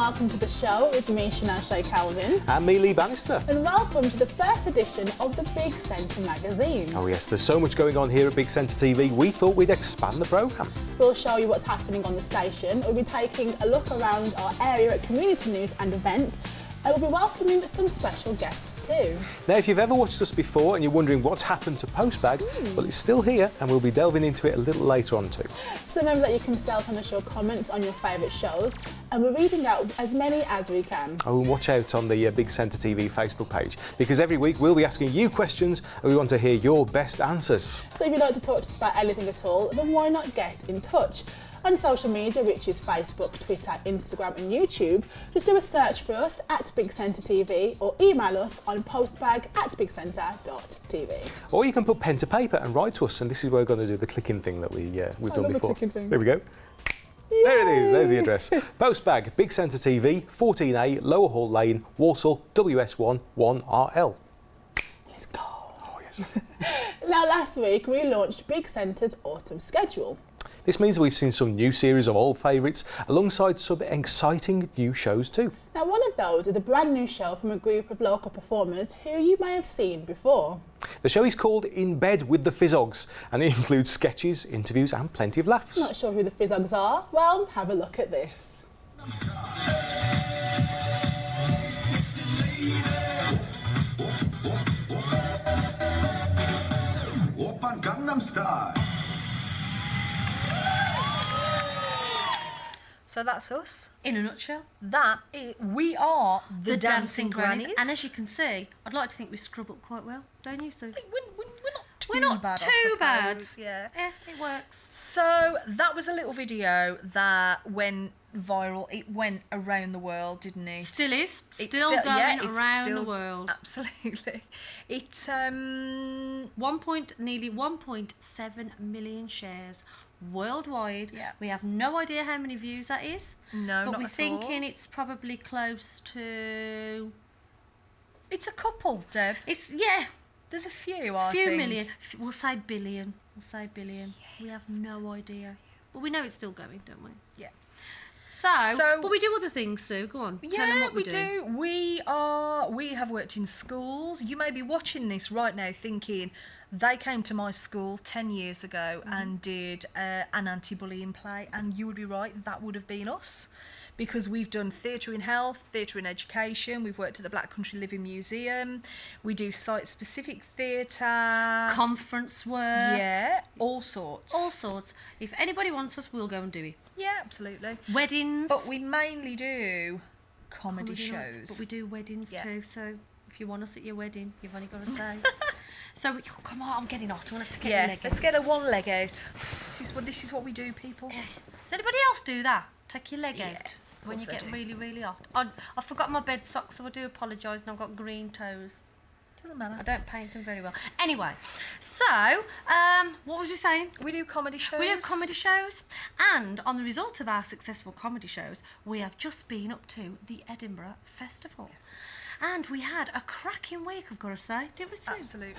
welcome to the show with me, Shanae Calvin. And me, Lee Bannister. And welcome to the first edition of the Big Centre magazine. Oh yes, there's so much going on here at Big Centre TV, we thought we'd expand the programme. We'll show you what's happening on the station. We'll be taking a look around our area at community news and events. And we'll be welcoming some special guests too. Now, if you've ever watched us before and you're wondering what's happened to Postbag, well, it's still here and we'll be delving into it a little later on too. So remember that you can still send us your comments on your favourite shows and we're reading out as many as we can. Oh, and watch out on the Big Centre TV Facebook page, because every week we'll be asking you questions and we want to hear your best answers. So if you'd like to talk to us about anything at all, then why not get in touch? On social media, which is Facebook, Twitter, Instagram and YouTube, just do a search for us at Big Centre TV or email us on postbag@bigcentre.tv. Or you can put pen to paper and write to us, and this is where we're going to do the clicking thing that we've done before. There we go. Yay! There it is, there's the address. Postbag, Big Centre TV, 14A, Lower Hall Lane, Walsall, WS1 1RL. Let's go. Oh yes. Now last week we launched Big Centre's autumn schedule. This means we've seen some new series of old favourites alongside some exciting new shows too. Now one of those is a brand new show from a group of local performers who you may have seen before. The show is called In Bed with the Fizzogs and it includes sketches, interviews and plenty of laughs. Not sure who the Fizzogs are? Well, have a look at this. Oppan Gangnam Style. So that's us. In a nutshell. We are the Dancing Grannies. And as you can see, I'd like to think we scrub up quite well, don't you, Sue? We're not too bad, I suppose. Yeah, it works. So that was a little video that went viral. It went around the world, didn't it? Still is. It's Still going it's around still- the world. Absolutely. It Nearly 1.7 million shares worldwide. Yeah. We have no idea how many views that is. No, but not we're at thinking all. it's probably close to. It's a couple, Deb. It's There's a few, I few think. million. We'll say billion. We'll say billion. We have no idea. But we know it's still going, don't we? Yeah. So, but we do other things, Sue. Go on. Tell them what we do. We have worked in schools. You may be watching this right now thinking, they came to my school 10 years ago and did an anti-bullying play, and you would be right, that would have been us. Because we've done theatre in health, theatre in education, we've worked at the Black Country Living Museum, we do site-specific theatre. Conference work. Yeah, all sorts. All sorts. If anybody wants us, we'll go and do it. Yeah, absolutely. Weddings. But we mainly do comedy nights, shows. But we do weddings Yeah. too, so if you want us at your wedding, you've only got to say. So, come on, I'm getting hot. I want to get your leg let's in. get a one leg out. This is what we do, people. Does anybody else do that? Take your leg out when you course get they do. really, really hot. I forgot my bed socks, so I do apologise, and I've got green toes. Doesn't matter. I don't paint them very well. Anyway, so, what was you saying? We do comedy shows. We do comedy shows, and on the result of our successful comedy shows, we have just been up to the Edinburgh Festival. And we had a cracking week, I've got to say, didn't we, Sue? Absolutely.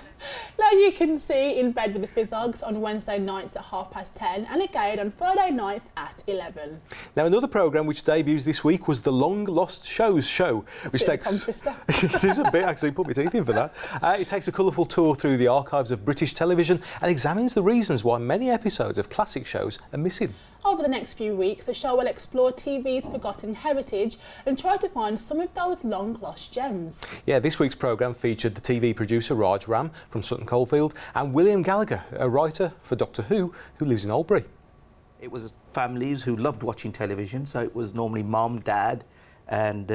Now you can see In Bed with the Fizzogs on Wednesday nights at 10:30 and again on Friday nights at 11. Now another programme which debuts this week was the Long Lost Shows show, which Bit of a tongue twister. It is a bit, actually, put my teeth in for that. It takes a colourful tour through the archives of British television and examines the reasons why many episodes of classic shows are missing. Over the next few weeks, the show will explore TV's forgotten heritage and try to find some of those long lost gems. Yeah, this week's programme featured the TV producer Raj Ram from Sutton Coldfield and William Gallagher, a writer for Doctor Who lives in Albury. It was families who loved watching television, so it was normally mum, dad and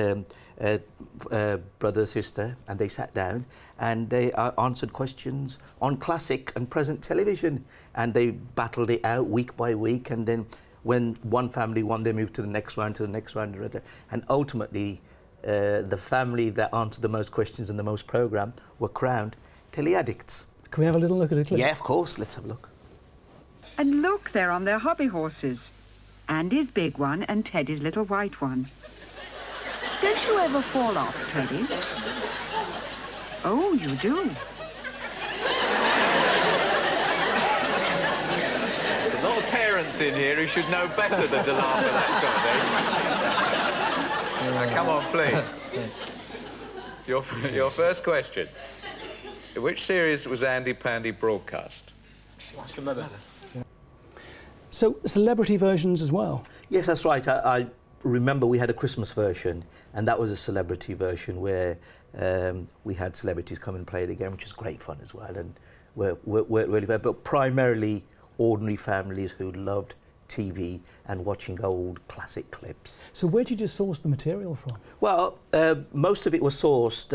brother, sister, and they sat down and they answered questions on classic and present television, and they battled it out week by week, and then when one family won, they moved to the next round, and ultimately the family that answered the most questions and the most programme were crowned telly addicts. Can we have a little look at it? Yeah, of course, let's have a look. And look, they're on their hobby horses. Andy's big one and Teddy's little white one. Don't you ever fall off, Teddy? Oh, you do. There's a lot of parents in here who should know better than to laugh at that sort of thing. Now, come on, please. Your first question. In which series was Andy Pandy broadcast? So, celebrity versions as well? Yes, that's right. I remember we had a Christmas version, and that was a celebrity version where we had celebrities come and play it again, which was great fun as well, and worked really well. But primarily ordinary families who loved TV and watching old classic clips. So where did you source the material from? Well, most of it was sourced.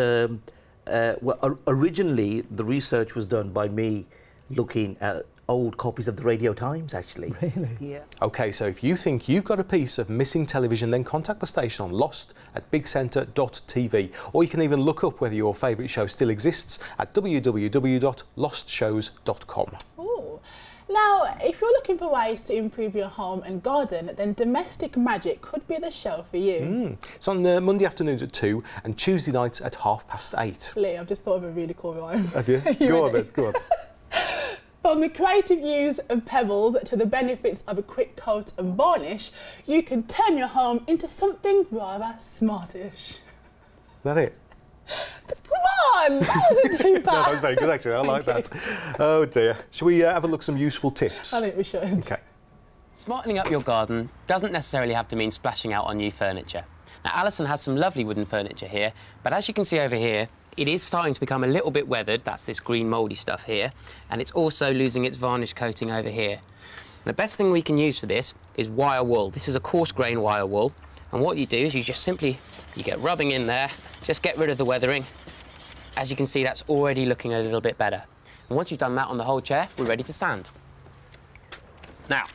Originally, the research was done by me looking at old copies of the Radio Times, actually. Really? Yeah. OK, so if you think you've got a piece of missing television, then contact the station on lost@bigcentre.tv, or you can even look up whether your favourite show still exists at www.lostshows.com. Ooh. Now, if you're looking for ways to improve your home and garden, then Domestic Magic could be the show for you. It's on Monday afternoons at 2 and Tuesday nights at 8:30. Lee, I've just thought of a really cool rhyme. Have you? You Go on ready? then, go on. From the creative use of pebbles to the benefits of a quick coat of varnish, you can turn your home into something rather smartish. Is that it? Come on, that wasn't too bad. No, that was very good actually, I like that. Oh dear. Shall we have a look at some useful tips? I think we should. OK. Smartening up your garden doesn't necessarily have to mean splashing out on new furniture. Now, Alison has some lovely wooden furniture here, but as you can see over here, it is starting to become a little bit weathered. That's this green mouldy stuff here, and it's also losing its varnish coating over here. The best thing we can use for this is wire wool. This is a coarse grain wire wool, and what you do is you get rubbing in there, just get rid of the weathering. As you can see, that's already looking a little bit better. And once you've done that on the whole chair, we're ready to sand. Now,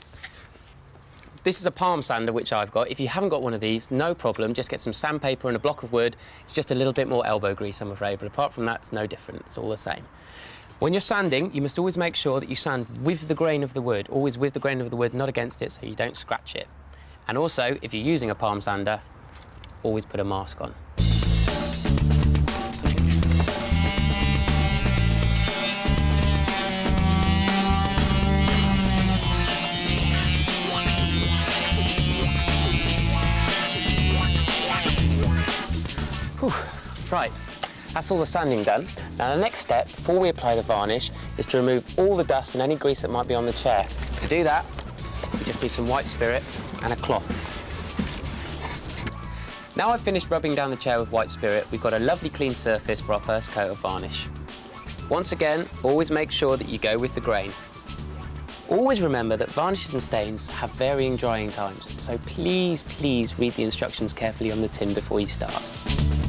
this is a palm sander which I've got. If you haven't got one of these, no problem, just get some sandpaper and a block of wood. It's just a little bit more elbow grease, I'm afraid, but apart from that, it's no different, it's all the same. When you're sanding, you must always make sure that you sand with the grain of the wood, always with the grain of the wood, not against it, so you don't scratch it. And also, if you're using a palm sander, always put a mask on. Right, that's all the sanding done. Now the next step, before we apply the varnish, is to remove all the dust and any grease that might be on the chair. To do that, we just need some white spirit and a cloth. Now I've finished rubbing down the chair with white spirit, we've got a lovely clean surface for our first coat of varnish. Once again, always make sure that you go with the grain. Always remember that varnishes and stains have varying drying times, so please, please read the instructions carefully on the tin before you start.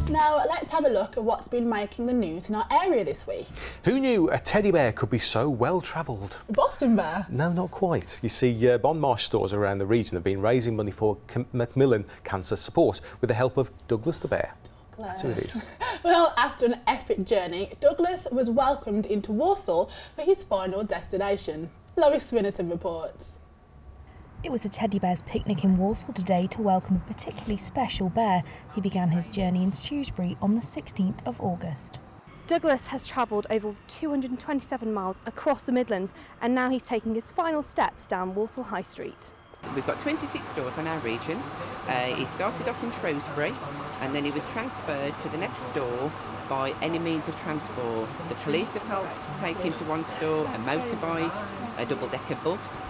Now, let's have a look at what's been making the news in our area this week. Who knew a teddy bear could be so well-travelled? Boston Bear? No, not quite. You see, Bon Marsh stores around the region have been raising money for Macmillan Cancer Support with the help of Douglas the Bear. That's who it is. Well, after an epic journey, Douglas was welcomed into Warsaw for his final destination. Lois Swinnerton reports. It was a teddy bear's picnic in Warsaw today to welcome a particularly special bear. He began his journey in Shrewsbury on the 16th of August. Douglas has travelled over 227 miles across the Midlands, and now he's taking his final steps down Walsall High Street. We've got 26 stores on our region. He started off in Shrewsbury and then he was transferred to the next store by any means of transport. The police have helped take him to one store, a motorbike, a double-decker bus,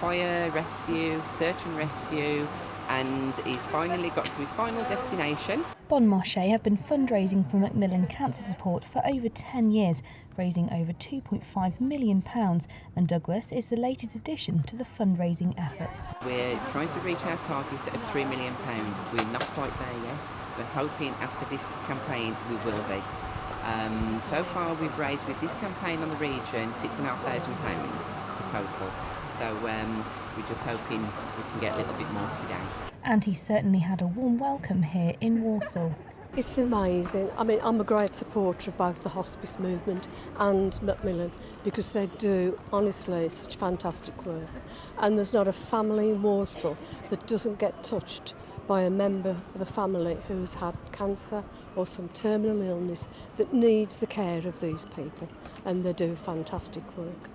fire, rescue, search and rescue, and he's finally got to his final destination. Bon Marché have been fundraising for Macmillan Cancer Support for over 10 years, raising over £2.5 million, and Douglas is the latest addition to the fundraising efforts. We're trying to reach our target of £3 million. We're not quite there yet. We're hoping after this campaign we will be. So far we've raised with this campaign on the region £6,500 to total. So we're just hoping we can get a little bit more today. And he certainly had a warm welcome here in Warsaw. It's amazing. I mean, I'm a great supporter of both the hospice movement and Macmillan because they do, honestly, such fantastic work. And there's not a family in Warsaw that doesn't get touched by a member of a family who has had cancer or some terminal illness that needs the care of these people. And they do fantastic work.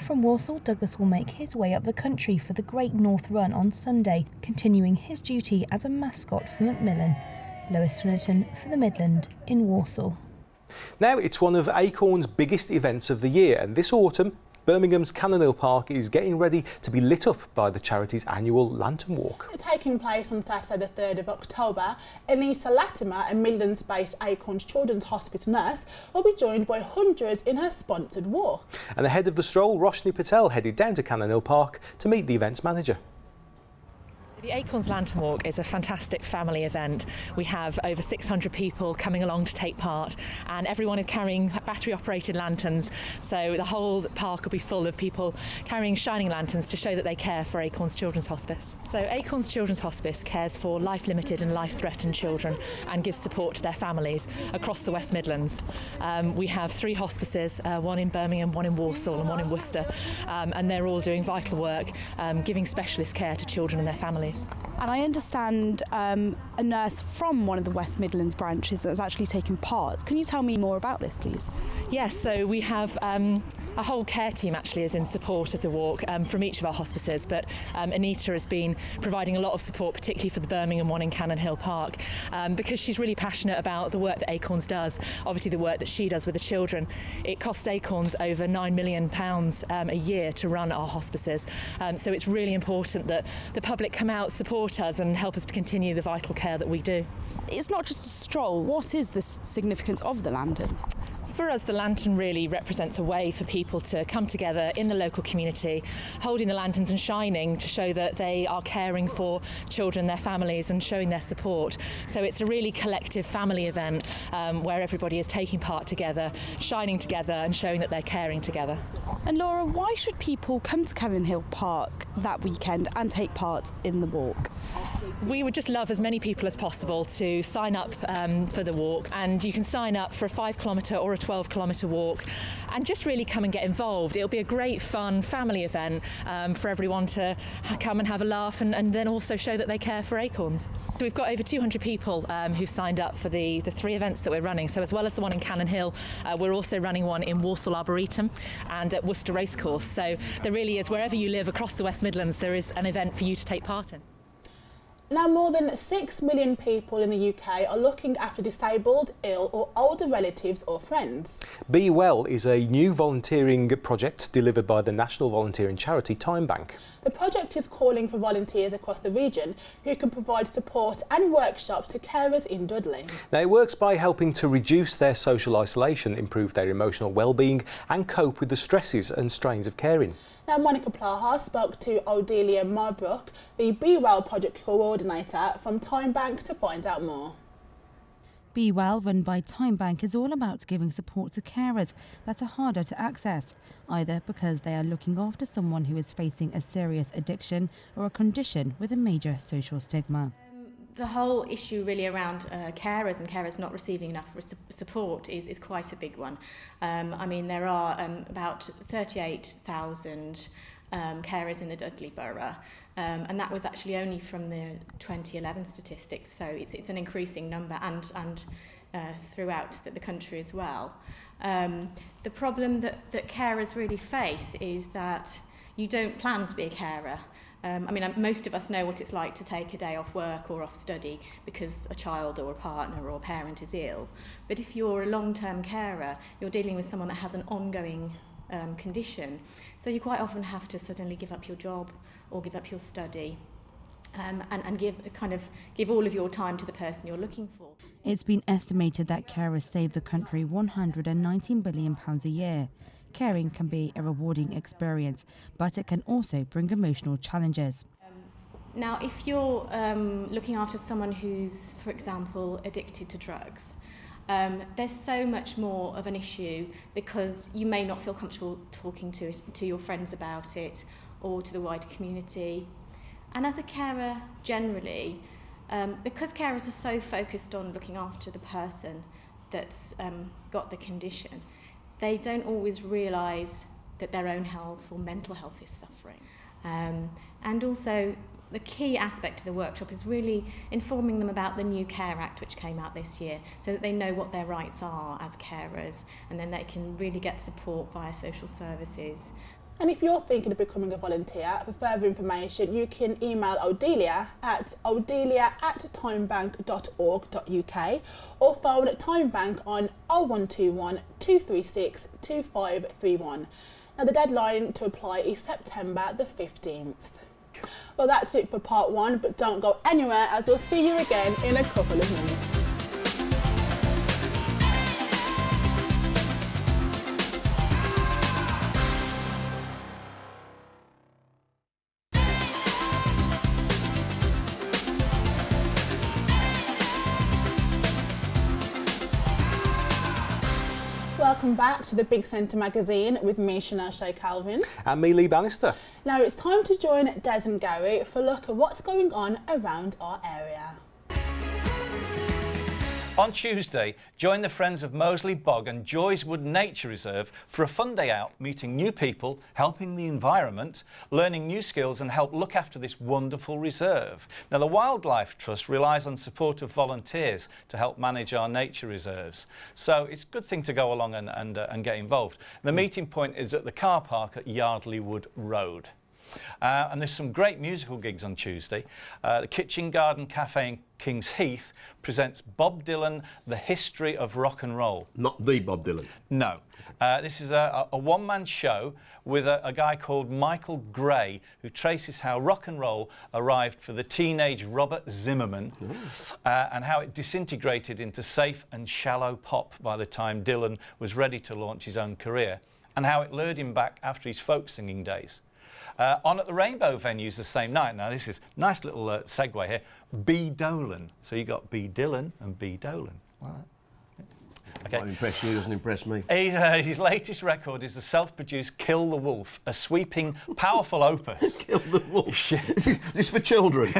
From Walsall, Douglas will make his way up the country for the Great North Run on Sunday, continuing his duty as a mascot for Macmillan. Lois Swinnerton for the Midland in Walsall. Now it's one of Acorn's biggest events of the year, and this autumn Birmingham's Cannon Hill Park is getting ready to be lit up by the charity's annual Lantern Walk. Taking place on Saturday the 3rd of October, Anita Latimer, a Midlands-based Acorn's Children's Hospice nurse, will be joined by hundreds in her sponsored walk. And ahead of the stroll, Roshni Patel headed down to Cannon Hill Park to meet the event's manager. The Acorns Lantern Walk is a fantastic family event. We have over 600 people coming along to take part, and everyone is carrying battery-operated lanterns, so the whole park will be full of people carrying shining lanterns to show that they care for Acorns Children's Hospice. So Acorns Children's Hospice cares for life-limited and life-threatened children and gives support to their families across the West Midlands. We have 3 hospices, one in Birmingham, one in Walsall and one in Worcester, and they're all doing vital work, giving specialist care to children and their families. And I understand a nurse from one of the West Midlands branches that's actually taken part. Can you tell me more about this, please? Yes, so we have a whole care team actually is in support of the walk from each of our hospices, but Anita has been providing a lot of support, particularly for the Birmingham one in Cannon Hill Park, because she's really passionate about the work that Acorns does, obviously the work that she does with the children. It costs Acorns over £9 million a year to run our hospices, so it's really important that the public come out, support us and help us to continue the vital care that we do. It's not just a stroll. What is the significance of the lantern? For us, the lantern really represents a way for people to come together in the local community, holding the lanterns and shining to show that they are caring for children, their families, and showing their support. So it's a really collective family event where everybody is taking part together, shining together and showing that they're caring together. And Laura, why should people come to Cannon Hill Park that weekend and take part in the walk? We would just love as many people as possible to sign up for the walk, and you can sign up for a 5-kilometre or a 12-kilometre walk and just really come and get involved. It'll be a great fun family event for everyone to come and have a laugh and then also show that they care for Acorns. We've got over 200 people who've signed up for the 3 events that we're running, so as well as the one in Cannon Hill, we're also running one in Walsall Arboretum and at Worcester Racecourse, so there really is, wherever you live across the West Midlands, there is an event for you to take part in. Now, more than 6 million people in the UK are looking after disabled, ill or older relatives or friends. Be Well is a new volunteering project delivered by the national volunteering charity Time Bank. The project is calling for volunteers across the region who can provide support and workshops to carers in Dudley. Now, it works by helping to reduce their social isolation, improve their emotional well-being and cope with the stresses and strains of caring. Now, Monica Plaha spoke to Odelia Marbrook, the Be Well project coordinator from Time Bank, to find out more. Be Well, run by Time Bank, is all about giving support to carers that are harder to access, either because they are looking after someone who is facing a serious addiction or a condition with a major social stigma. The whole issue really around carers and carers not receiving enough support is quite a big one. I mean, there are about 38,000 carers in the Dudley Borough, and that was actually only from the 2011 statistics, so it's an increasing number and throughout the country as well. The problem that carers really face is that you don't plan to be a carer. I mean, most of us know what it's like to take a day off work or off study because a child or a partner or a parent is ill. But if you're a long-term carer, you're dealing with someone that has an ongoing condition. So you quite often have to suddenly give up your job or give up your study and give all of your time to the person you're looking for. It's been estimated that carers save the country £119 billion a year. Caring can be a rewarding experience, but it can also bring emotional challenges. Now, if you're looking after someone who's, for example, addicted to drugs, there's so much more of an issue because you may not feel comfortable talking to your friends about it or to the wider community. And as a carer generally, because carers are so focused on looking after the person that's got the condition, they don't always realise that their own health or mental health is suffering. And also, the key aspect of the workshop is really informing them about the new Care Act which came out this year, so that they know what their rights are as carers, and then they can really get support via social services. And if you're thinking of becoming a volunteer, for further information, you can email Odelia at odelia@timebank.org.uk or phone Timebank on 0121 236 2531. Now, the deadline to apply is September the 15th. Well, that's it for part 1, but don't go anywhere as we'll see you again in a couple of minutes. Welcome back to the Big Centre magazine with me, Chanel Shea Calvin. And me, Lee Bannister. Now it's time to join Des and Gary for a look at what's going on around our area. On Tuesday, join the Friends of Moseley Bog and Joyswood Nature Reserve for a fun day out, meeting new people, helping the environment, learning new skills and help look after this wonderful reserve. Now, the Wildlife Trust relies on support of volunteers to help manage our nature reserves. So it's a good thing to go along and get involved. The meeting point is at the car park at Yardley Wood Road. And there's some great musical gigs on Tuesday. The Kitchen Garden Cafe in King's Heath presents Bob Dylan, The History of Rock and Roll. Not the Bob Dylan? No. This is a one-man show with a guy called Michael Gray, who traces how rock and roll arrived for the teenage Robert Zimmerman and how it disintegrated into safe and shallow pop by the time Dylan was ready to launch his own career, and how it lured him back after his folk singing days. On at the Rainbow venues the same night. Now this is a nice little segue here. B. Dolan. So you got B. Dylan and B. Dolan. All right. Okay. Might impress you, doesn't impress me. His latest record is the self-produced Kill the Wolf, a sweeping, powerful opus. Kill the Wolf? Is this for children?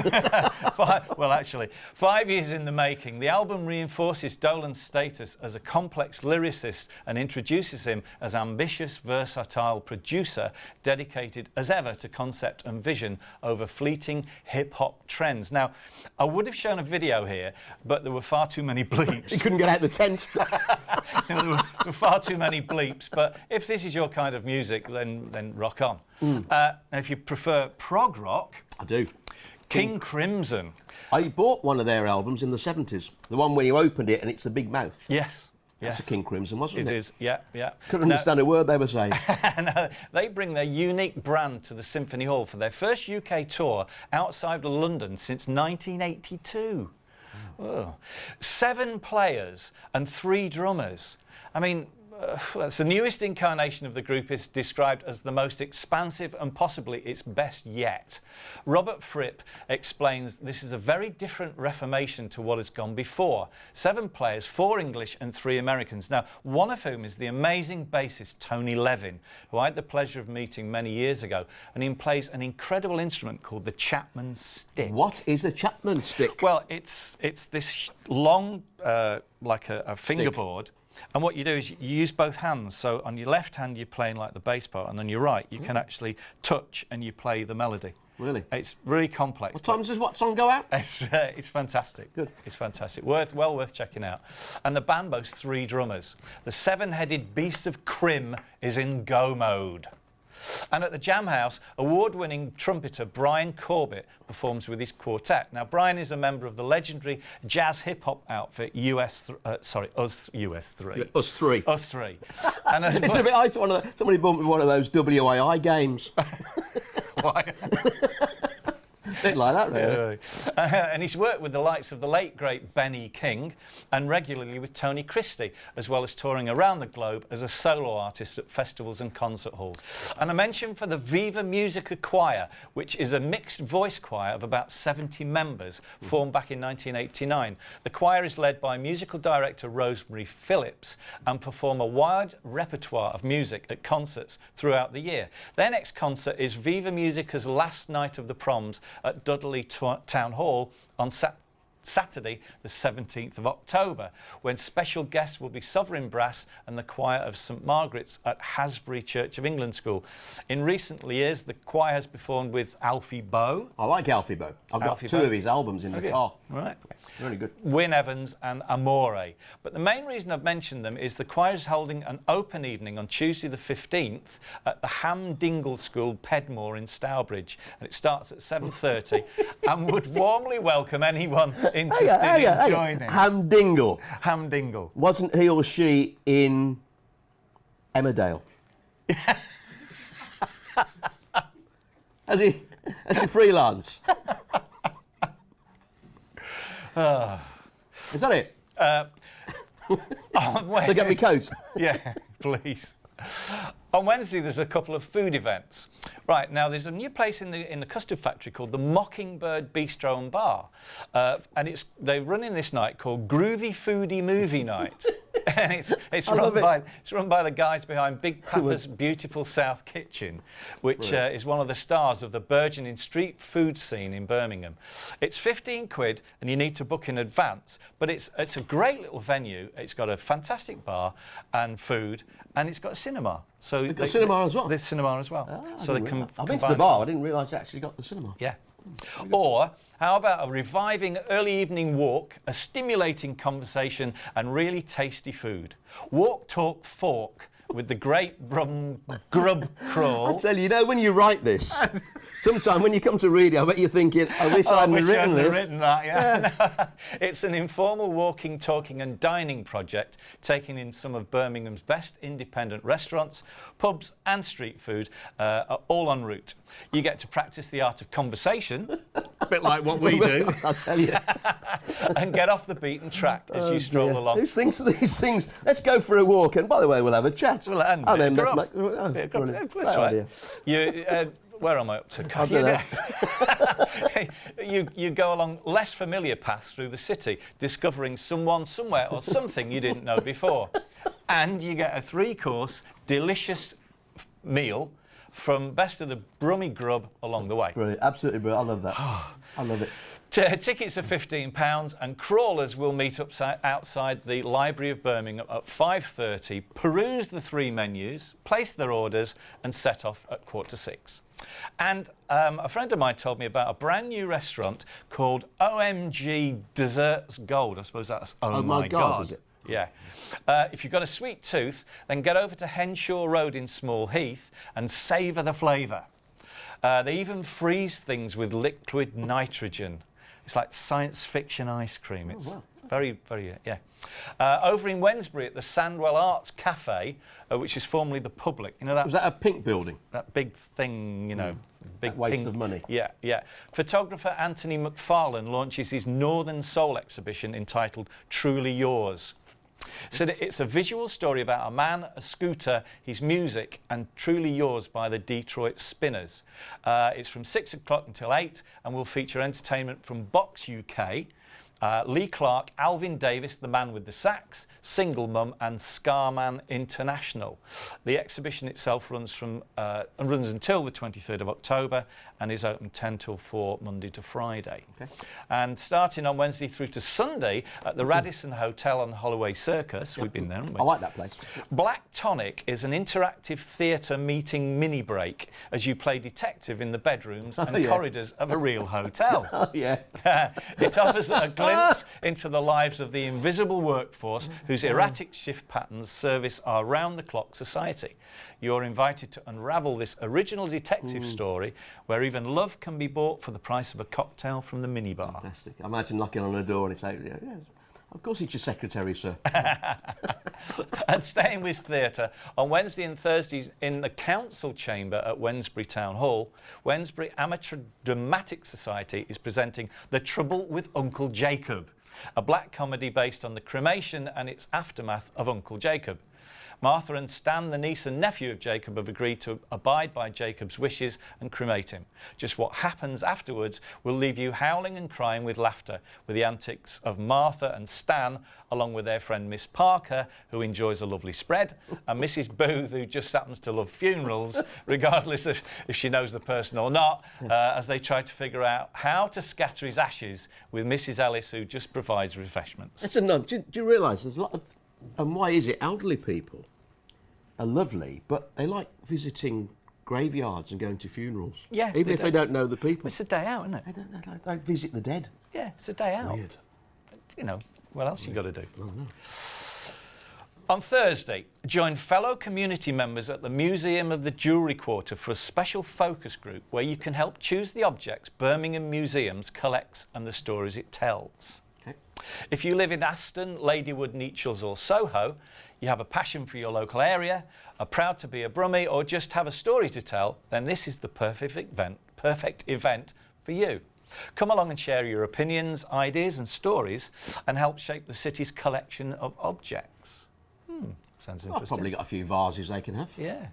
Well, actually, 5 years in the making, the album reinforces Dolan's status as a complex lyricist and introduces him as ambitious, versatile producer, dedicated as ever to concept and vision over fleeting hip-hop trends. Now, I would have shown a video here, but there were far too many bleeps. You couldn't get out the tent. There were far too many bleeps, but if this is your kind of music, then rock on. And if you prefer prog rock... I do. King Crimson. I bought one of their albums in the 70s. The one where you opened it and it's a big mouth. Yes. That's a King Crimson, wasn't it? It is, yeah. Couldn't understand a word they were saying. No, they bring their unique brand to the Symphony Hall for their first UK tour outside of London since 1982. Oh. 7 players and 3 drummers. I mean, that's the newest incarnation of the group is described as the most expansive and possibly its best yet. Robert Fripp explains this is a very different reformation to what has gone before. 7 players, 4 English and 3 Americans. Now, one of whom is the amazing bassist Tony Levin, who I had the pleasure of meeting many years ago, and he plays an incredible instrument called the Chapman stick. What is a Chapman stick? Well, it's this long, like a fingerboard. And what you do is you use both hands. So on your left hand, you're playing like the bass part, and on your right, you can actually touch and you play the melody. Really? It's really complex. What time does what song go out? It's fantastic. Good. It's fantastic. Well worth checking out. And the band boasts 3 drummers. The 7-headed beast of Crim is in go mode. And at the Jam House, award-winning trumpeter Brian Corbett performs with his quartet. Now, Brian is a member of the legendary jazz hip-hop outfit US3. Us Three. Us Three. And it's a bit like somebody bumped one of those WII games. Why? A bit like that, really. And he's worked with the likes of the late, great Benny King and regularly with Tony Christie, as well as touring around the globe as a solo artist at festivals and concert halls. And a mention for the Viva Musica Choir, which is a mixed voice choir of about 70 members, formed back in 1989. The choir is led by musical director Rosemary Phillips and perform a wide repertoire of music at concerts throughout the year. Their next concert is Viva Musica's Last Night of the Proms at Dudley Town Hall on Saturday, the 17th of October, when special guests will be Sovereign Brass and the choir of St Margaret's at Hasbury Church of England School. In recent years, the choir has performed with Alfie Boe. I like Alfie Boe. I've got two of his albums in the car. Right. Really good. Wyn Evans and Amore. But the main reason I've mentioned them is the choir is holding an open evening on Tuesday the 15th at the Ham Dingle School, Pedmore in Stourbridge, and it starts at 7:30 and would warmly welcome anyone interested in joining. Ham Dingle. Ham Dingle. Wasn't he or she in Emmerdale? Has he freelance? Is that it? Look at me coat. Yeah, please. On Wednesday, there's a couple of food events. Right, now there's a new place in the custard factory called the Mockingbird Bistro and Bar. And they're running this night called Groovy Foodie Movie Night. And it's run by the guys behind Big Papa's Beautiful South Kitchen, which is one of the stars of the burgeoning street food scene in Birmingham. It's 15 quid and you need to book in advance, but it's a great little venue. It's got a fantastic bar and food, and it's got a cinema. So They've got a cinema as well? There's cinema as well. So they can I've been to the bar, I didn't realise they actually got the cinema. Yeah. Or how about a reviving early evening walk, a stimulating conversation and really tasty food? Walk, talk, fork with the great grub crawl. I tell you, when you write this, sometime when you come to read it, I bet you're thinking, I wish I hadn't written this. Written that, yeah. It's an informal walking, talking and dining project taking in some of Birmingham's best independent restaurants, pubs and street food, all en route. You get to practice the art of conversation, a bit like what we do. I'll tell you. And get off the beaten track as you stroll along. These things, let's go for a walk, and by the way, we'll have a chat. Well, and then grub. that's right. Where am I up to? I don't know. You go along less familiar paths through the city, discovering someone, somewhere, or something you didn't know before. And you get a 3-course, delicious meal from best of the Brummy grub along the way. Brilliant, absolutely brilliant. I love that. I love it. Tickets are £15 and crawlers will meet up outside the Library of Birmingham at 5:30, peruse the 3 menus, place their orders and set off at 5:45. And a friend of mine told me about a brand new restaurant called OMG Desserts Gold. I suppose that's Oh My God. Is it? Yeah. If you've got a sweet tooth, then get over to Henshaw Road in Small Heath and savour the flavour. They even freeze things with liquid nitrogen. It's like science fiction ice cream. It's very, very, yeah. Over in Wednesbury at the Sandwell Arts Cafe, which is formerly the Public. You know that? Was that a pink building? That big thing, you know. Big waste pink, of money. Yeah, yeah. Photographer Anthony McFarlane launches his Northern Soul exhibition entitled Truly Yours. So it's a visual story about a man, a scooter, his music, and Truly Yours by the Detroit Spinners. It's from 6 o'clock until 8 and will feature entertainment from Box UK, Lee Clark, Alvin Davis, the man with the sax, Single Mum and Scarman International. The exhibition itself runs until the 23rd of October and is open 10 till 4 Monday to Friday. Okay. And starting on Wednesday through to Sunday at the Radisson Hotel on Holloway Circus, we've been there, haven't we? I like that place. Black Tonic is an interactive theatre meeting mini break as you play detective in the bedrooms and corridors of a real hotel. Oh, yeah. It offers a glimpse into the lives of the invisible workforce whose erratic shift patterns service our round-the-clock society. You're invited to unravel this original detective story where even love can be bought for the price of a cocktail from the minibar. Fantastic. I imagine knocking on a door and it's like, yes, of course it's your secretary, sir. And staying with theatre, on Wednesday and Thursdays in the Council Chamber at Wednesbury Town Hall, Wednesbury Amateur Dramatic Society is presenting The Trouble with Uncle Jacob, a black comedy based on the cremation and its aftermath of Uncle Jacob. Martha and Stan, the niece and nephew of Jacob, have agreed to abide by Jacob's wishes and cremate him. Just what happens afterwards will leave you howling and crying with laughter, with the antics of Martha and Stan, along with their friend Miss Parker, who enjoys a lovely spread, and Mrs. Booth, who just happens to love funerals, regardless of if she knows the person or not, as they try to figure out how to scatter his ashes with Mrs. Ellis, who just provides refreshments. That's a nod. Do you realise there's a lot of... And why is it elderly people are lovely, but they like visiting graveyards and going to funerals? Yeah. Even if they don't know the people. It's a day out, isn't it? They visit the dead. Yeah, it's a day out. Weird. You know, what else you got to do? On Thursday, join fellow community members at the Museum of the Jewellery Quarter for a special focus group where you can help choose the objects Birmingham Museums collects and the stories it tells. If you live in Aston, Ladywood, Nechells or Soho, you have a passion for your local area, are proud to be a Brummie or just have a story to tell, then this is the perfect event for you. Come along and share your opinions, ideas and stories and help shape the city's collection of objects. Sounds interesting. I've probably got a few vases they can have. Yeah.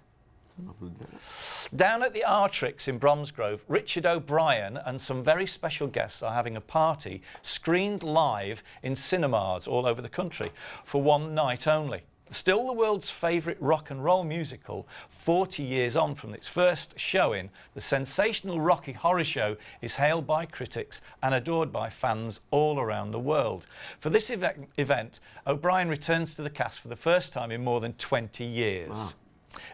Down at the Artrix in Bromsgrove, Richard O'Brien and some very special guests are having a party screened live in cinemas all over the country for one night only. Still the world's favourite rock and roll musical, 40 years on from its first showing, the sensational Rocky Horror Show is hailed by critics and adored by fans all around the world. For this event, O'Brien returns to the cast for the first time in more than 20 years. Wow.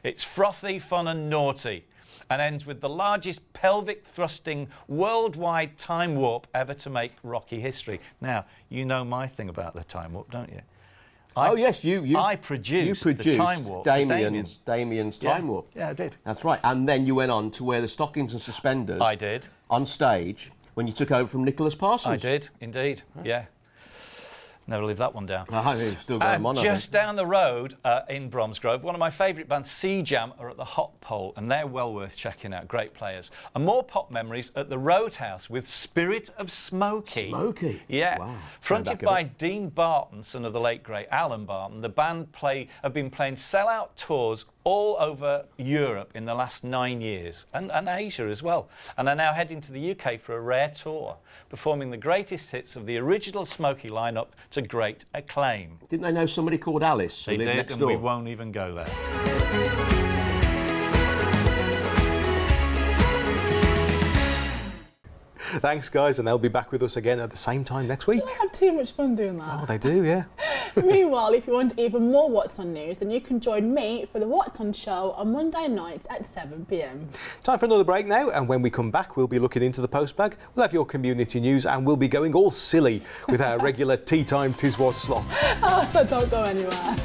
It's frothy, fun and naughty, and ends with the largest pelvic thrusting worldwide time warp ever to make Rocky history. Now, you know my thing about the time warp, don't you? I produced the time warp. Damien's time warp. Yeah, I did. That's right. And then you went on to wear the stockings and suspenders. I did. On stage when you took over from Nicholas Parsons. I did, indeed. Yeah. Never lived that one down. I've still got them on. Just down the road in Bromsgrove, one of my favourite bands, Sea Jam, are at the Hot Pole, and they're well worth checking out. Great players. And more pop memories at the Roadhouse with Spirit of Smokey. Smokey? Yeah. Wow. Fronted by Dean Barton, son of the late great Alan Barton, the band have been playing sell-out tours all over Europe in the last 9 years, and Asia as well. And they're now heading to the UK for a rare tour, performing the greatest hits of the original Smokey lineup to great acclaim. Didn't they know somebody called Alice who They lived did, next and door? we won't even go there. Thanks, guys, and they'll be back with us again at the same time next week. I have too much fun doing that. Oh, they do, yeah. Meanwhile, if you want even more What's On news, then you can join me for the What's On show on Monday nights at 7 p.m. Time for another break now, and when we come back, we'll be looking into the postbag. We'll have your community news, and we'll be going all silly with our regular Tea Time Tiswas slot. Oh, so don't go anywhere.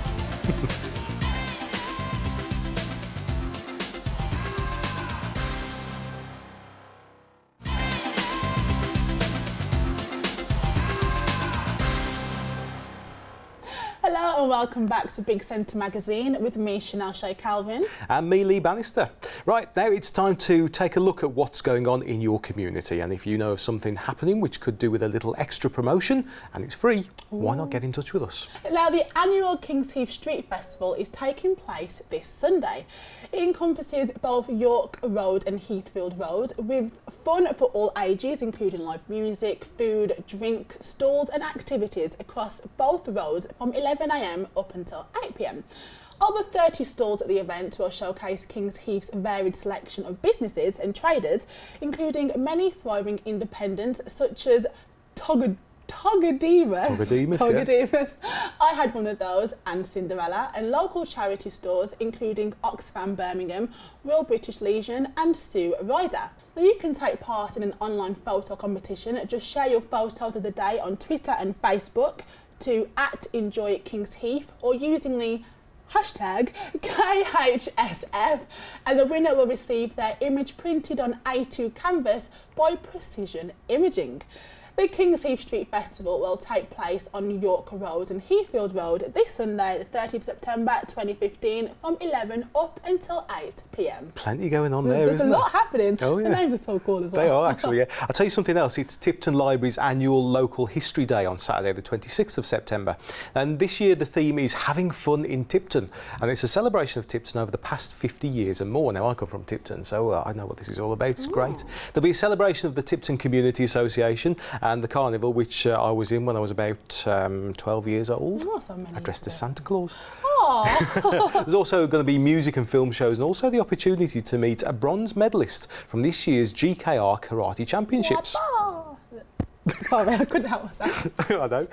Hello and welcome back to Big Centre Magazine with me, Chanel Shea Calvin. And me, Lee Bannister. Right, now it's time to take a look at what's going on in your community. And if you know of something happening which could do with a little extra promotion, and it's free, why not get in touch with us? Now, the annual Kings Heath Street Festival is taking place this Sunday. It encompasses both York Road and Heathfield Road, with fun for all ages, including live music, food, drink, stalls and activities across both roads from 11 a.m. up until 8 p.m. Over 30 stalls at the event will showcase Kings Heath's varied selection of businesses and traders, including many thriving independents such as Togademus. I had one of those, and Cinderella, and local charity stores including Oxfam Birmingham, Royal British Legion and Sue Ryder. Now, you can take part in an online photo competition. Just share your photos of the day on Twitter and Facebook to @EnjoyKingsHeath or using the hashtag KHSF, and the winner will receive their image printed on A2 canvas by Precision Imaging. The King's Heath Street Festival will take place on York Road and Heathfield Road this Sunday, the 30th of September 2015, from 11 up until 8 p.m. Plenty going on there, There's isn't a there? lot happening. Oh, yeah. The names are so cool as well. They are actually, yeah. I'll tell you something else. It's Tipton Library's annual Local History Day on Saturday, the 26th of September. And this year the theme is Having Fun in Tipton. And it's a celebration of Tipton over the past 50 years and more. Now, I come from Tipton, so I know what this is all about. It's great. There'll be a celebration of the Tipton Community Association and the carnival, which I was in when I was about 12 years old. Oh, so many I dressed as Santa Claus. Oh. There's also going to be music and film shows and also the opportunity to meet a bronze medalist from this year's GKR Karate Championships. Sorry, I couldn't help myself. I know.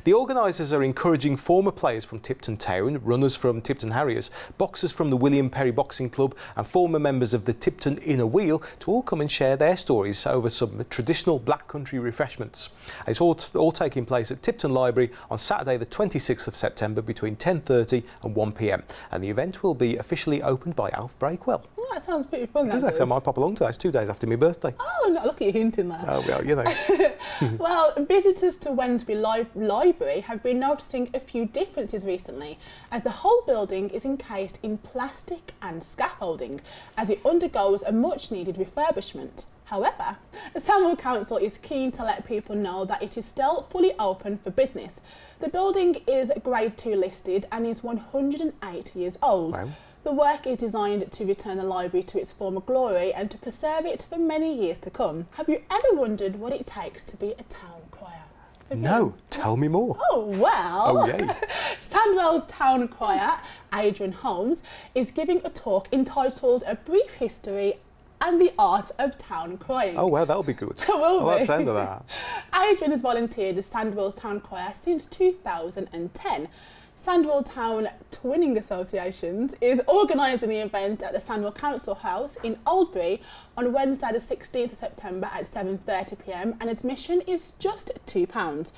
The organisers are encouraging former players from Tipton Town, runners from Tipton Harriers, boxers from the William Perry Boxing Club and former members of the Tipton Inner Wheel to all come and share their stories over some traditional Black Country refreshments. It's all taking place at Tipton Library on Saturday the 26th of September between 10:30 and 1 p.m. and the event will be officially opened by Alf Breakwell. Oh, that sounds pretty fun. It does actually. I might pop along to that. It's 2 days after my birthday. Oh, no, look at you hinting there. Oh, well, you know. Well, visitors to Wednesbury Library have been noticing a few differences recently, as the whole building is encased in plastic and scaffolding as it undergoes a much needed refurbishment. However, the Sandwell Council is keen to let people know that it is still fully open for business. The building is Grade 2 listed and is 108 years old. Wow. The work is designed to return the library to its former glory and to preserve it for many years to come. Have you ever wondered what it takes to be a town crier? No, tell me more. Oh, well. Oh, yay. Sandwell's town crier, Adrian Holmes, is giving a talk entitled A Brief History and the Art of Town Crying. Oh, well, that'll be good. It will I like be. the sound of that. Adrian has volunteered as Sandwell's town crier since 2010. Sandwell Town Twinning Associations is organising the event at the Sandwell Council House in Oldbury on Wednesday the 16th of September at 7:30 p.m. and admission is just £2.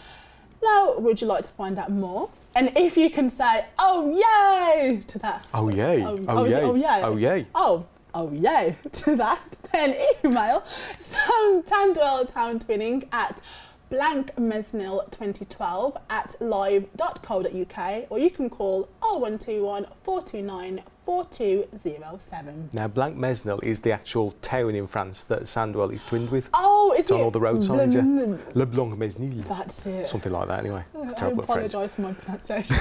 Now, would you like to find out more? And if you can say, oh yay, to that. Oh yay, oh is it yay, oh yay. oh yay. Oh yay, to that, then email Sandwell Town Twinning at blankmesnil2012 at live.co.uk, or you can call 0121 429 4207. Now, Blankmesnil is the actual town in France that Sandwell is twinned with. Oh, it's on all the road signs, yeah. Le Blancmesnil. That's it. Something like that, anyway. It's I terrible at French. apologise for my pronunciation.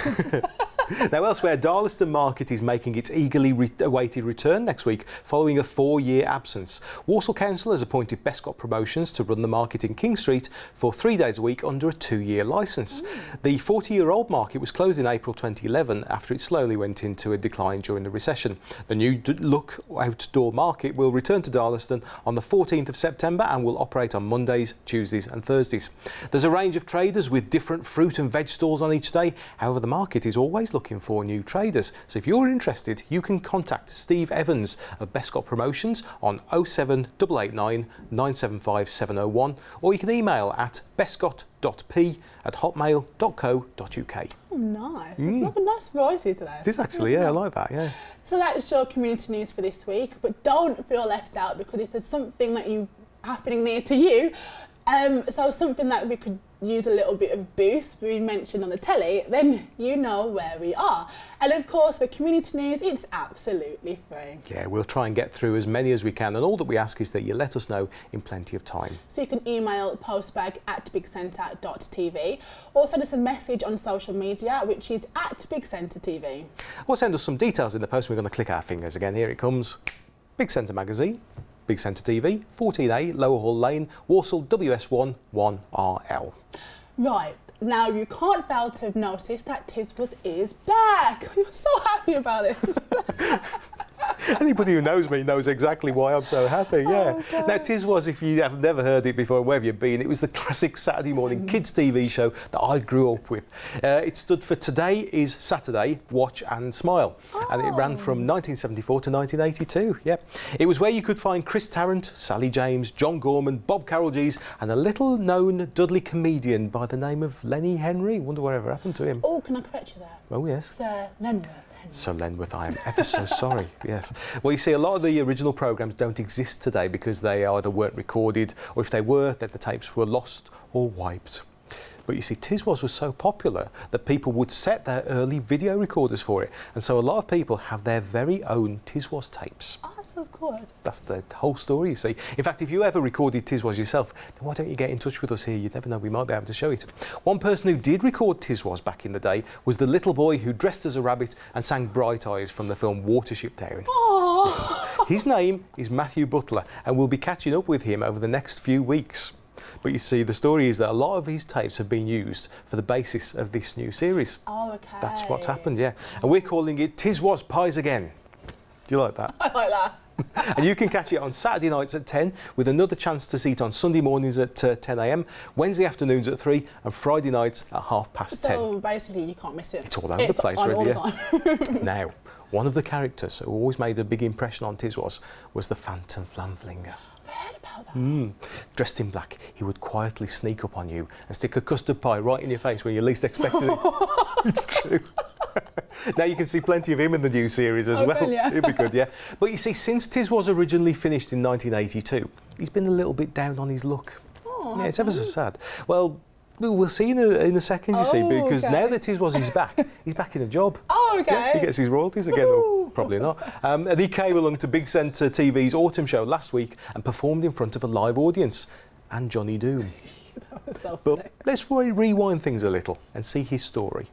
Now, elsewhere, Darlaston Market is making its eagerly awaited return next week following a 4-year absence. Walsall Council has appointed Bescott Promotions to run the market in King Street for 3 days a week under a 2-year licence. The 40-year-old market was closed in April 2011 after it slowly went into a decline during the recession. The new look outdoor market will return to Darlaston on the 14th of September and will operate on Mondays, Tuesdays and Thursdays. There's a range of traders with different fruit and veg stalls on each day. However, the market is always looking for new traders. So if you're interested, you can contact Steve Evans of Bescott Promotions on 07889 975 701, or you can email at bescott.p@hotmail.co.uk. Oh, nice. It's a nice variety today. It is actually, yeah, I like that, yeah. So that's your community news for this week, but don't feel left out, because if there's something that you happening near to you, so something that we could use a little bit of boost, we mentioned on the telly, then you know where we are. And of course, for community news, it's absolutely free. Yeah, we'll try and get through as many as we can, and all that we ask is that you let us know in plenty of time. So you can email postbag@bigcentre.tv, or send us a message on social media, which is @BigCentreTV. Or send us some details in the post. We're going to click our fingers again. Here it comes. Big Centre Magazine, Big Centre TV, 14A, Lower Hall Lane, Walsall, WS1 1RL. Right, now you can't fail to have noticed that Tiswas is back. I'm so happy about it. Anybody who knows me knows exactly why I'm so happy, yeah. Oh, Now, Tiswas, if you have never heard it before, wherever you've been, it was the classic Saturday morning kids TV show that I grew up with. It stood for Today is Saturday, Watch and Smile. And it ran from 1974 to 1982, yeah. It was where you could find Chris Tarrant, Sally James, John Gorman, Bob Carroll-Gees, and a little-known Dudley comedian by the name of Lenny Henry. Wonder whatever happened to him. Oh, can I correct you there? Oh, yes. Sir Lenworth Sir Lenworth, I am ever so sorry, yes. Well, you see, a lot of the original programmes don't exist today because they either weren't recorded, or if they were, then the tapes were lost or wiped. But you see, Tiswas was so popular that people would set their early video recorders for it. And so a lot of people have their very own Tiswas tapes. Oh, that sounds good. That's the whole story, you see. In fact, if you ever recorded Tiswas yourself, then why don't you get in touch with us here? You'd never know, we might be able to show it. One person who did record Tiswas back in the day was the little boy who dressed as a rabbit and sang Bright Eyes from the film Watership Down. Oh. His name is Matthew Butler, and we'll be catching up with him over the next few weeks. But you see, the story is that a lot of his tapes have been used for the basis of this new series. Oh, okay. That's what's happened, yeah. And we're calling it Tiswas Pies Again. Do you like that? I like that. And you can catch it on Saturday nights at 10, with another chance to see it on Sunday mornings at 10 a.m, Wednesday afternoons at 3, and Friday nights at 10:30. So basically, you can't miss it. It's all over the place, on really. all the time. Now, one of the characters who always made a big impression on Tiswas was the Phantom Flamflinger. Dressed in black, he would quietly sneak up on you and stick a custard pie right in your face when you least expected it. It's true. Now you can see plenty of him in the new series as well. Yeah. It'll be good, yeah. But you see, since Tiswas originally finished in 1982, he's been a little bit down on his luck. Oh, yeah, it's ever so sad. Well, we'll see in a second, you see, because now that Tiswas is back, he's back in a job. Oh, okay. Yeah, he gets his royalties again, or probably not. And he came along to Big Centre TV's Autumn Show last week and performed in front of a live audience, and Johnny Doom. That was so funny. But let's rewind things a little and see his story.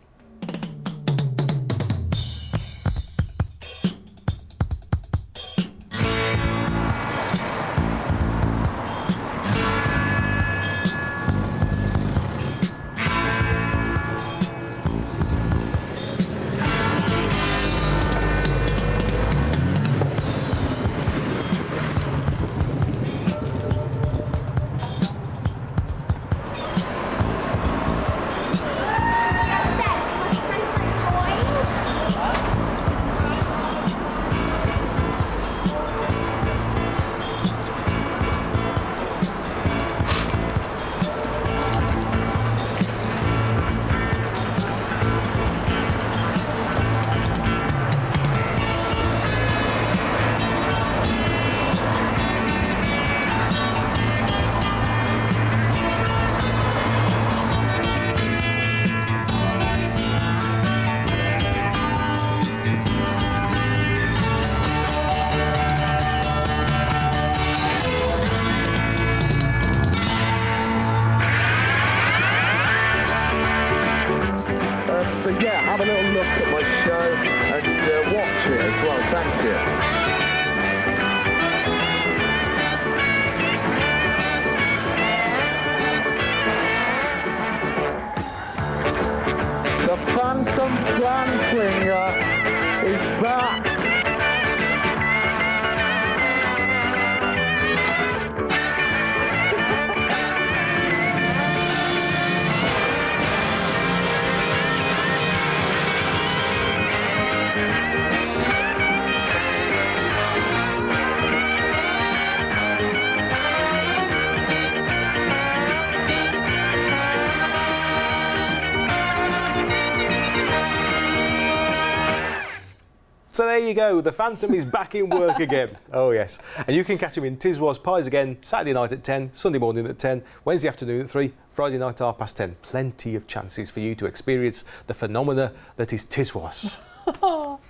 Have a little look at my show and watch it as well. Thank you. The Phantom Flamflinger is back. So there you go, the Phantom is back in work again. Oh yes. And you can catch him in Tiswas Pies Again, Saturday night at 10, Sunday morning at 10, Wednesday afternoon at 3, Friday night at 10:30. Plenty of chances for you to experience the phenomena that is Tiswas. Oh,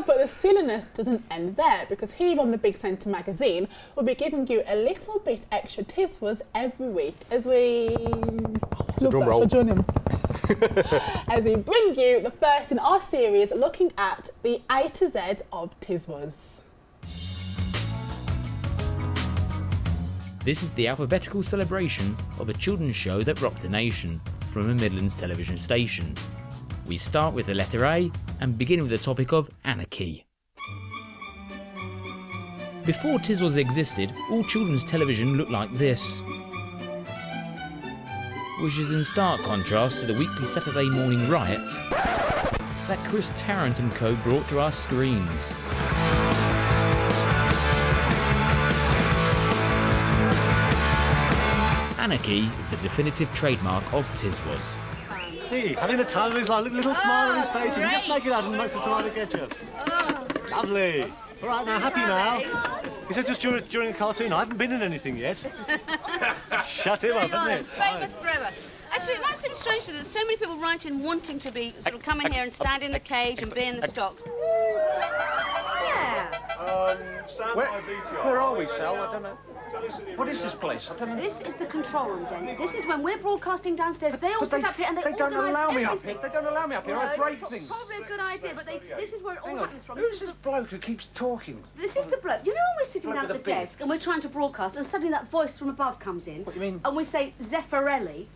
but the silliness doesn't end there, because here on the Big Centre magazine, we'll be giving you a little bit extra Tiswas every week as we... a drum roll. As we bring you the first in our series looking at the A to Z of Tiswas. This is the alphabetical celebration of a children's show that rocked a nation from a Midlands television station. We start with the letter A and begin with the topic of anarchy. Before Tiswas existed, all children's television looked like this, which is in stark contrast to the weekly Saturday morning riots that Chris Tarrant and co brought to our screens. Anarchy is the definitive trademark of Tiswas. Kathy, having the time of his life. Look, little smile on his face. You can just make it out amongst the tomato ketchup. Lovely. All right, now, happy now? He said just during a cartoon. I haven't been in anything yet. Shut him up, hasn't it? Famous forever. Actually, it might seem strange that so many people write in wanting to be sort of come in here and stand in the cage and be in the stocks. Yeah. Stand Where- by VTR. Where are we, Sal? I don't know. What is this place? I don't know. This is the control room, Den. This is when we're broadcasting downstairs. They all But sit up here and they don't organise allow me up everything. here. They don't allow me up here. I break No, things. Probably a good idea, but this is where it all Hang on. happens from. Who's this bloke who keeps talking? This is the bloke. You know when we're sitting Bloke down at with the a beard. desk and we're trying to broadcast and suddenly that voice from above comes in. What do you mean? And we say Zeffirelli.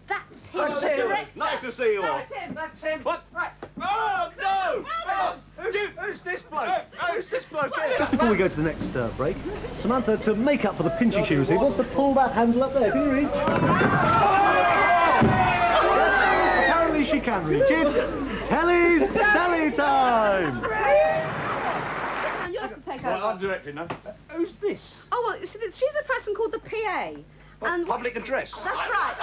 That's him, That's the him. director. Nice to see you all. That's him. That's him. What? Right. Oh, no! Who's this bloke? Who's this bloke here? Just before we go to the next break, Samantha, to make up for the pinchy she received, wants to pull that handle up there. Can you reach? Apparently she can reach it. Telly's Sally time! Sit down, you'll have to take over. I'm directing now. Who's this? Oh, well, you see, she's a person called the PA. And Public address. That's right.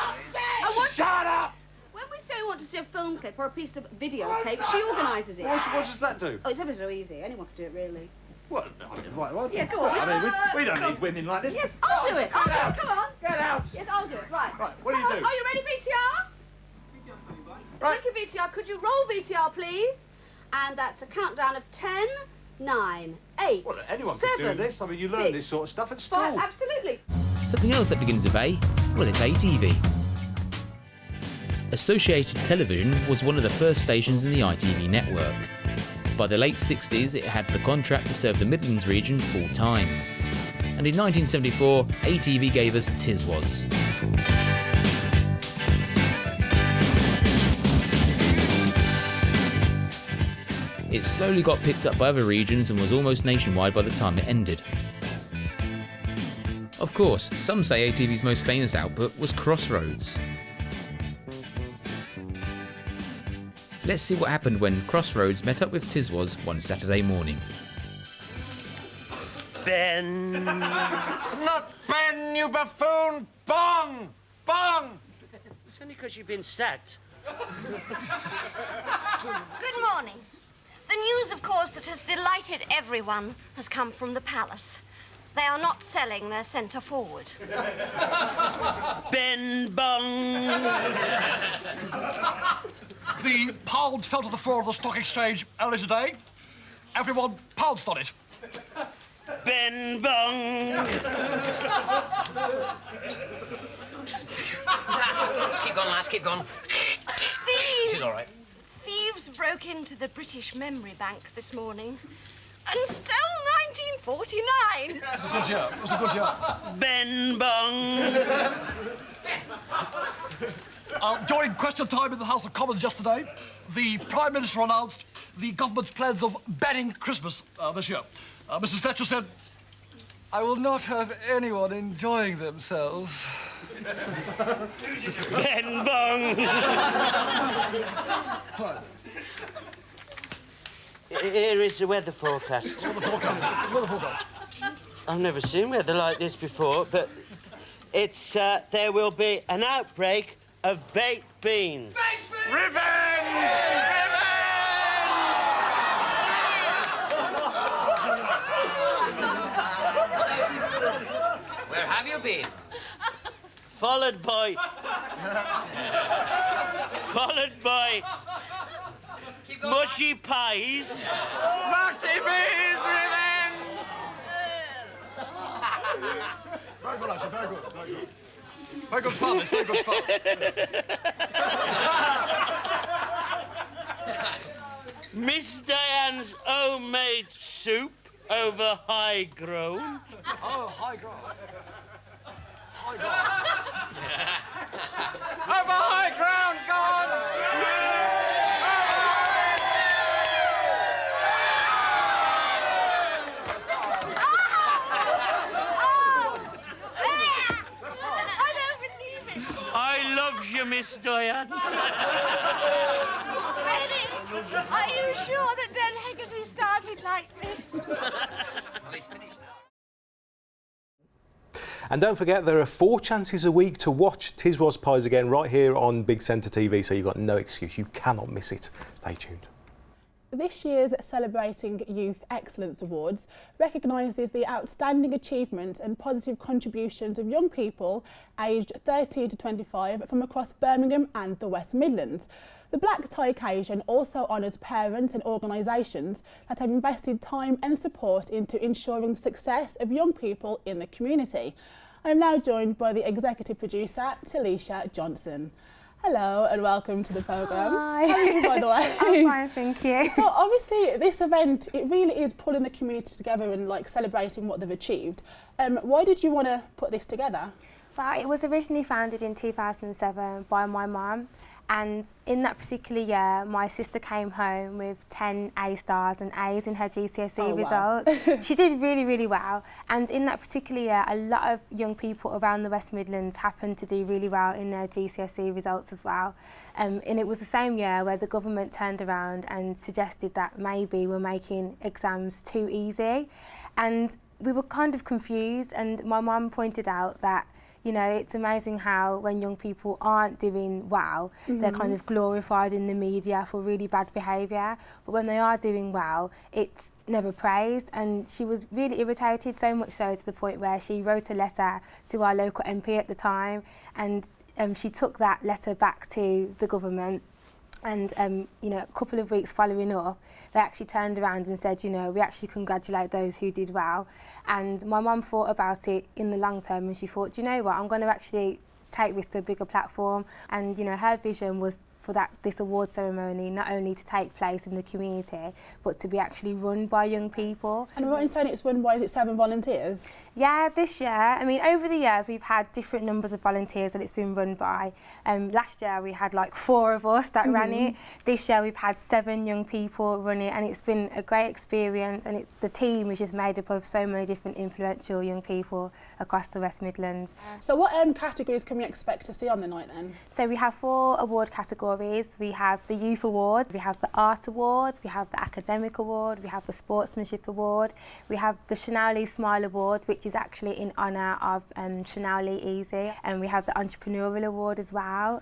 And what- Shut up! When we say we want to see a film clip or a piece of videotape, she organises it. What does that do? Oh, it's ever so easy. Anyone can do it, really. What? I mean, right. Yeah, go on. I mean, we don't Go need on. women like this. Yes, I'll do it. I'll do it. Come on. Get out. Yes, I'll do it. Right. Right, what do you Come on. do? Are you ready, VTR? Right. Thank you, VTR. Could you roll VTR, please? And that's a countdown of 10, 9, 8, Well, anyone 7, can do this. I mean, you learn 6, this sort of stuff at school. 5. Absolutely. Something else that begins with A? Well, it's ATV. Associated Television was one of the first stations in the ITV network. By the late 60s, it had the contract to serve the Midlands region full time. And in 1974, ATV gave us Tiswas. It slowly got picked up by other regions and was almost nationwide by the time it ended. Of course, some say ATV's most famous output was Crossroads. Let's see what happened when Crossroads met up with Tiswas one Saturday morning. Ben. Not Ben, you buffoon! Bong! Bong! It's only because you've been sacked. Good morning. The news, of course, that has delighted everyone has come from the palace. They are not selling their centre forward. Ben Bong. The pound fell to the floor of the stock exchange early today. Everyone pounced on it. Ben Bong. Keep going, lass, keep going. Thieves! She's all right. Thieves broke into the British Memory Bank this morning and stole 1949. It was a good year. It was a good year. Ben Bong. During question time in the House of Commons yesterday, the Prime Minister announced the government's plans of banning Christmas this year. Mrs. Thatcher said, "I will not have anyone enjoying themselves." Ben Bong. Here is the weather forecast. Weather forecast. I've never seen weather like this before, but it's there will be an outbreak of baked beans. Where have you been? Followed by mushy pies. Mushy bees, revenge! Very good, actually, very good, very good. Very good fun, it's very good fun. Miss Diane's homemade soup over high grown. Oh, high ground. High ground. Over high ground, gone! I love you, Miss Diane. Are you sure that Dan Hegarty started like this? And And don't forget, there are 4 chances a week to watch Tiswas Pies again right here on Big Centre TV, so you've got no excuse. You cannot miss it. Stay tuned. This year's Celebrating Youth Excellence Awards recognises the outstanding achievements and positive contributions of young people aged 13 to 25 from across Birmingham and the West Midlands. The Black Tie occasion also honours parents and organisations that have invested time and support into ensuring the success of young people in the community. I am now joined by the executive producer, Talisha Johnson. Hello and welcome to the programme. Hi. How are you, by the way? I'm fine, thank you. So obviously this event, it really is pulling the community together and like celebrating what they've achieved. Why did you want to put this together? Well, it was originally founded in 2007 by my mum, and in that particular year my sister came home with 10 A stars and A's in her GCSE results. She did really, really well, and in that particular year a lot of young people around the West Midlands happened to do really well in their GCSE results as well. And it was the same year where the government turned around and suggested that maybe we're making exams too easy, and we were kind of confused, and my mum pointed out that, you know, it's amazing how when young people aren't doing well, they're kind of glorified in the media for really bad behaviour, but when they are doing well, it's never praised. And she was really irritated, so much so to the point where she wrote a letter to our local MP at the time, and she took that letter back to the government. And you know, a couple of weeks following up, they actually turned around and said, you know, we actually congratulate those who did well. And my mum thought about it in the long term, and she thought, you know what, I'm going to actually take this to a bigger platform. And you know, her vision was for this award ceremony not only to take place in the community, but to be actually run by young people. And right in saying it's run by, is it 7 volunteers? Yeah, this year, I mean, over the years we've had different numbers of volunteers that it's been run by. Last year we had like 4 of us that ran it. This year we've had 7 young people run it, and it's been a great experience, and the team is just made up of so many different influential young people across the West Midlands. So what categories can we expect to see on the night then? So we have 4 award categories. We have the Youth Award, we have the Art Award, we have the Academic Award, we have the Sportsmanship Award, we have the Chanel Lee Smile Award, which is actually in honour of Chanel Lee Easy, and we have the Entrepreneurial Award as well,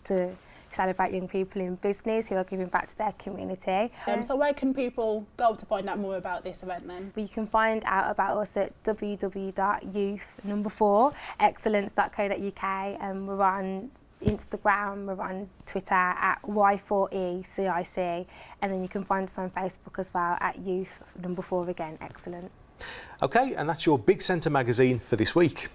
to celebrate young people in business who are giving back to their community. So where can people go to find out more about this event then? You can find out about us at www.youth4excellence.co.uk, and we're on Instagram, we're on Twitter at Y4ECIC, and then you can find us on Facebook as well at Youth4 again, Excellent. Okay, and that's your Big Centre magazine for this week.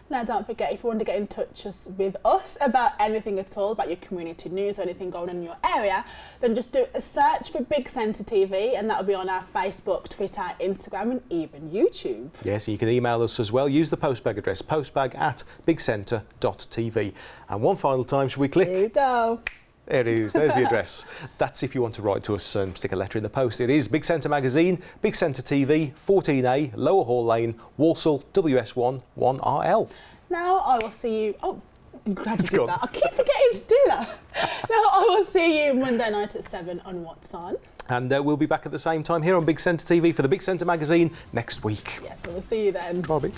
Now don't forget, if you want to get in touch with us about anything at all, about your community news or anything going on in your area, then just do a search for Big Centre TV, and that'll be on our Facebook, Twitter, Instagram and even YouTube. Yes, and you can email us as well. Use the postbag address, postbag@bigcentre.tv. And one final time, should we click? Here you go. There it is, there's the address. That's if you want to write to us and stick a letter in the post. It is Big Centre Magazine, Big Centre TV, 14A, Lower Hall Lane, Walsall, WS1 1RL. Now I will see you... Oh, I'm glad you did that. I keep forgetting to do that. Now I will see you Monday night at 7 on What's On. And we'll be back at the same time here on Big Centre TV for the Big Centre Magazine next week. Yes, we'll see you then. Bye.